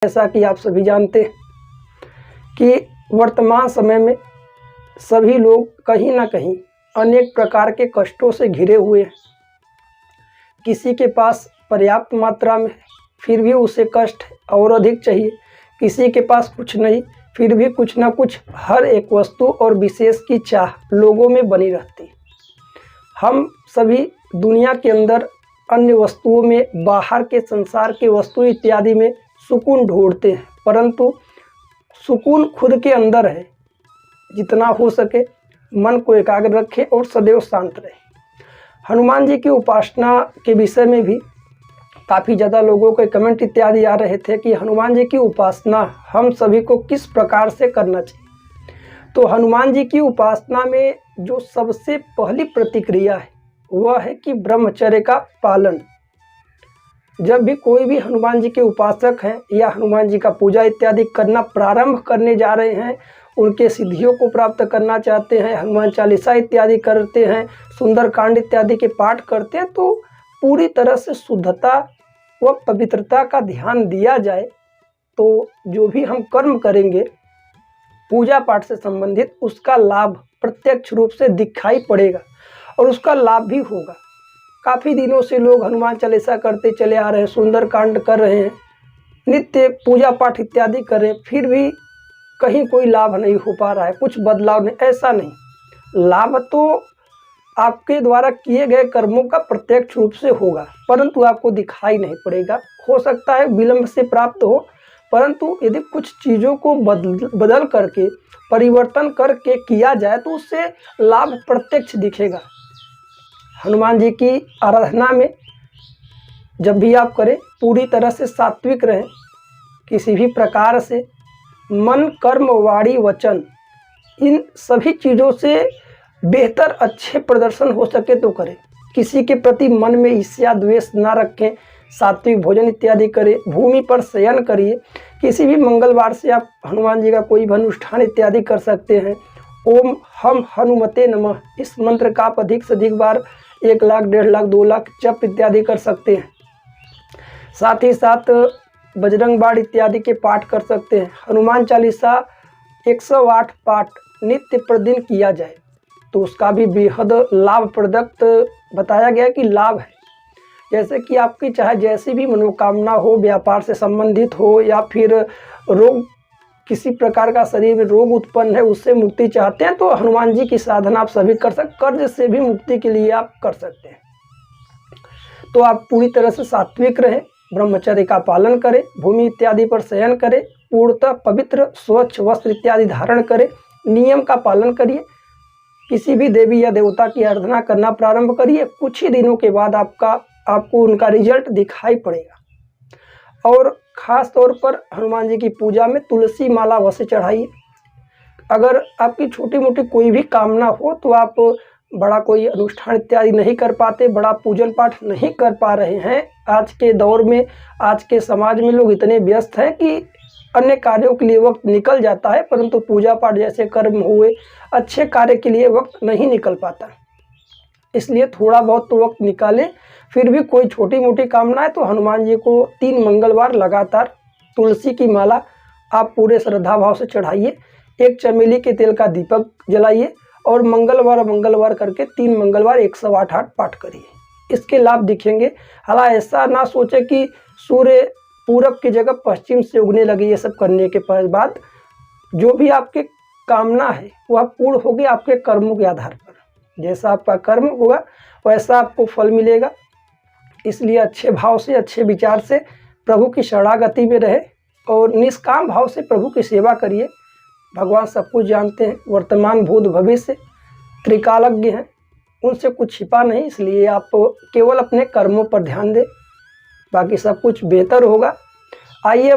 जैसा कि आप सभी जानते हैं कि वर्तमान समय में सभी लोग कहीं ना कहीं अनेक प्रकार के कष्टों से घिरे हुए हैं। किसी के पास पर्याप्त मात्रा में फिर भी उसे कष्ट और अधिक चाहिए, किसी के पास कुछ नहीं फिर भी कुछ ना कुछ हर एक वस्तु और विशेष की चाह लोगों में बनी रहती है। हम सभी दुनिया के अंदर अन्य वस्तुओं में, बाहर के संसार के वस्तु इत्यादि में सुकून ढूंढते हैं, परंतु सुकून खुद के अंदर है। जितना हो सके मन को एकाग्र रखें और सदैव शांत रहे। हनुमान जी की उपासना के विषय में भी काफ़ी ज़्यादा लोगों के कमेंट इत्यादि आ रहे थे कि हनुमान जी की उपासना हम सभी को किस प्रकार से करना चाहिए। तो हनुमान जी की उपासना में जो सबसे पहली प्रतिक्रिया है वह है कि ब्रह्मचर्य का पालन। जब भी कोई भी हनुमान जी के उपासक हैं या हनुमान जी का पूजा इत्यादि करना प्रारंभ करने जा रहे हैं, उनके सिद्धियों को प्राप्त करना चाहते हैं, हनुमान चालीसा इत्यादि करते हैं, सुंदरकांड इत्यादि के पाठ करते हैं, तो पूरी तरह से शुद्धता व पवित्रता का ध्यान दिया जाए तो जो भी हम कर्म करेंगे पूजा पाठ से संबंधित उसका लाभ प्रत्यक्ष रूप से दिखाई पड़ेगा और उसका लाभ भी होगा। काफ़ी दिनों से लोग हनुमान चालीसा करते चले आ रहे हैं, सुंदरकांड कर रहे हैं, नित्य पूजा पाठ इत्यादि कर रहे हैं, फिर भी कहीं कोई लाभ नहीं हो पा रहा है, कुछ बदलाव नहीं। ऐसा नहीं, लाभ तो आपके द्वारा किए गए कर्मों का प्रत्यक्ष रूप से होगा, परंतु आपको दिखाई नहीं पड़ेगा। हो सकता है विलंब से प्राप्त हो, परंतु यदि कुछ चीज़ों को बदल करके, परिवर्तन करके किया जाए तो उससे लाभ प्रत्यक्ष दिखेगा। हनुमान जी की आराधना में जब भी आप करें पूरी तरह से सात्विक रहें, किसी भी प्रकार से मन, कर्म, वाणी, वचन इन सभी चीज़ों से बेहतर अच्छे प्रदर्शन हो सके तो करें। किसी के प्रति मन में ईर्ष्या द्वेष ना रखें, सात्विक भोजन इत्यादि करें, भूमि पर शयन करिए। किसी भी मंगलवार से आप हनुमान जी का कोई भी अनुष्ठान इत्यादि कर सकते हैं। ओम हम हनुमते नमः इस मंत्र का आप अधिक से अधिक बार 1 लाख, 1.5 लाख, 2 लाख जप इत्यादि कर सकते हैं। साथ ही साथ बजरंग बाण इत्यादि के पाठ कर सकते हैं। हनुमान चालीसा 108 पाठ नित्य प्रतिदिन किया जाए तो उसका भी बेहद लाभप्रदक बताया गया कि लाभ है। जैसे कि आपकी चाहे जैसी भी मनोकामना हो, व्यापार से संबंधित हो या फिर रोग, किसी प्रकार का शरीर में रोग उत्पन्न है उससे मुक्ति चाहते हैं तो हनुमान जी की साधना आप सभी कर सकते। कर्ज से भी मुक्ति के लिए आप कर सकते हैं। तो आप पूरी तरह से सात्विक रहें, ब्रह्मचर्य का पालन करें, भूमि इत्यादि पर शयन करें, पूर्णतः पवित्र स्वच्छ वस्त्र इत्यादि धारण करें, नियम का पालन करिए, किसी भी देवी या देवता की आराधना करना प्रारंभ करिए। कुछ ही दिनों के बाद आपको उनका रिजल्ट दिखाई पड़ेगा। और ख़ास तौर पर हनुमान जी की पूजा में तुलसी माला अवश्य चढ़ाइए। अगर आपकी छोटी मोटी कोई भी कामना हो तो आप बड़ा कोई अनुष्ठान इत्यादि नहीं कर पाते, बड़ा पूजन पाठ नहीं कर पा रहे हैं, आज के दौर में, आज के समाज में लोग इतने व्यस्त हैं कि अन्य कार्यों के लिए वक्त निकल जाता है, परंतु पूजा पाठ जैसे कर्म हुए, अच्छे कार्य के लिए वक्त नहीं निकल पाता। इसलिए थोड़ा बहुत तो वक्त निकालें। फिर भी कोई छोटी मोटी कामना है तो हनुमान जी को 3 मंगलवार लगातार तुलसी की माला आप पूरे श्रद्धा भाव से चढ़ाइए। 1 चमेली के तेल का दीपक जलाइए और मंगलवार करके 3 मंगलवार 108 पाठ करिए। इसके लाभ दिखेंगे। हालांकि ऐसा ना सोचे कि सूर्य पूरब की जगह पश्चिम से उगने लगे। ये सब करने के बाद जो भी आपके कामना है वह पूर्ण होगी आपके कर्मों के आधार पर। जैसा आपका कर्म होगा वैसा आपको फल मिलेगा। इसलिए अच्छे भाव से, अच्छे विचार से प्रभु की शरणागति में रहे और निष्काम भाव से प्रभु की सेवा करिए। भगवान सब कुछ जानते हैं, वर्तमान भूत भविष्य त्रिकालज्ञ हैं, उनसे कुछ छिपा नहीं। इसलिए आप केवल अपने कर्मों पर ध्यान दें, बाकी सब कुछ बेहतर होगा। आइए